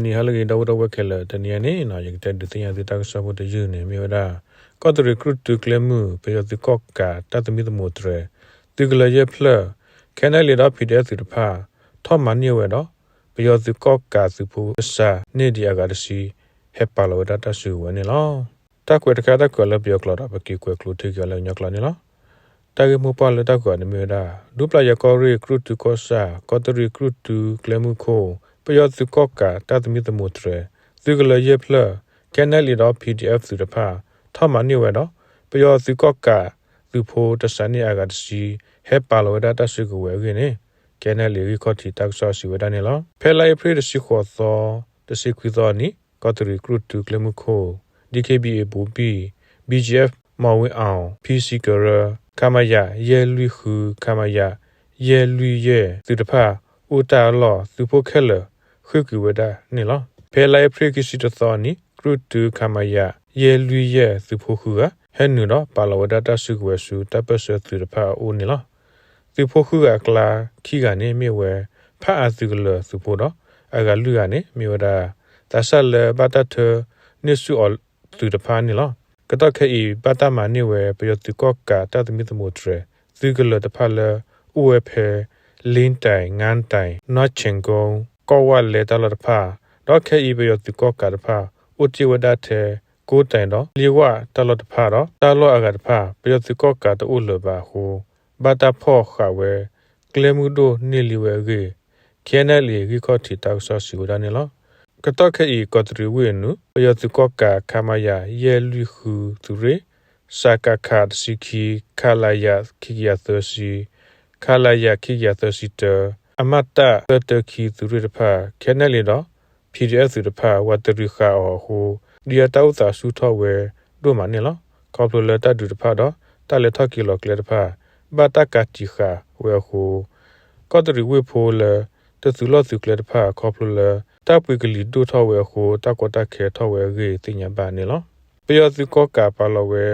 ni halagi dawda wakela tania ni na yak ta tinya ta sa bo de ju ne mi wada ko to recruit to claim pe yo ko ka ta mi de motre tu gla ye pla kana le da pdf tu pha tho man ni we do pe yo ko ka su pu sa ni dia ga si he pa lo da ta su we ni lo ta kwe ta ko le bi ko da ba ki kwe klu ti ga le nyak la ni lo ta ge mo pa le ta ko ni mi da dupla ya ko recruit to ko sa ko to recruit to claim ko pe yo ko ka ta mi de motre tu gla ye pla kana le da pdf tu pha tho man ni we do pe yo ko ka tu pho ta sa ni ga si he pa lo da ta su ko we ge ni kana le ko ti ta so si we da ni lo pe lai pre de si ko so de si kwi so ni ko to recruit to claim ko DKBA ဘူပီ BGF မောင်ဝင်းအောင် PC ကရကမယရဲလူခုကမယရဲလူရဲသူတဖာဥတာလောသူဖို့ခဲလခွေကူဝဒနေလောဖဲလိုက်ဖရိကစီတသောနီကရုတူကမယရဲလူရဲသူဖို့ခုကဟဲနူတော့ပါလဝဒတာစုကွယ်စုတပ်ပစသူတဖာအိုနေလောသူဖို့ခုကကလာခိကနေမြေဝဲဖာအသူကလသူဖို့တော့အကလူကနေမြေဝဒတဆလဘတထနိစုအသူတဖာနေလောကတခေဤပတမနိဝေပယတိကောကတတမိတမုတရသူကလတဖလဥဝဖေလင်းတိုင်ငန်းတိုင်နော့ချင်ကုံကောဝလေတလတဖတော့ခေဤပယတိကောကတဖဥတိဝဒတေကိုတိုင်တော့လီဝတလတဖတော့တလောအကတဖပယတိကောကတဥလဘဟုဘတဖောခဝေကလေမှုဒိုနေလီဝေကေခဲနလီရီခောတီတောက်ဆောစီဝဒနေလောကတခေဤကတရီဝေနုပယတိကောကခမယယေလူခုသူရေစကခတ်စီခီခလာယခိယသစီခလာယခိယသစီတအမတတခီသူရဖာခဲနလီတော့ PDF သူရဖာဝတရီခါဟိုဒီယတောသာစုထောဝဲတို့မနေလောကောပလတတူတဖာတော့တလက်ထကီလောကလက်တဖာဘတကတိခါဝဲဟိုကောတရီဝေဖိုလတသူလောသူကလက်တဖာကောပလတပွေကလီဒိုထောဝဲဟိုတကောတခဲထောဝဲရေတင်ညာပါနေလောပယောသူကောကပါလောဝဲ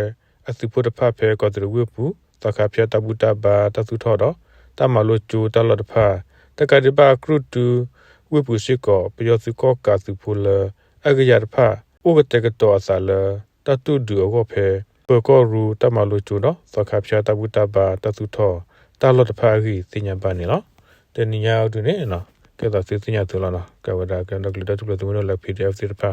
အစုဖို့တဖဖဲကောတရဝပူတခါပြတဘူတဘာတသူထောတော့တမလိုကျူတလတဖတကတိပါကရုတူဝပူရှိကောပယောသူကောကစုဖို့လအကရတဖဥပတကတောအစလတတုဒူအောဖဲပကောရူတမလိုကျူတော့တခါပြတဘူတဘာတသူထောတလတဖကြီးတင်ညာပါနေလောတနညာအောက်တွင်နော်ကဲတော့သိတင်ညာသူလောနော်ကဝဒါကန်တော့ကလတတူလို့သူတို့လက် PDF စစ်တဖ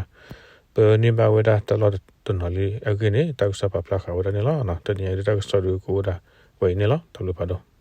ပနိဘဝဒတလတနလီအကိနေတောက်စပပလာခဝဒနေလောနော်တနညာတောက်စတူကိုဒါဝိနေလောတလူပါတော့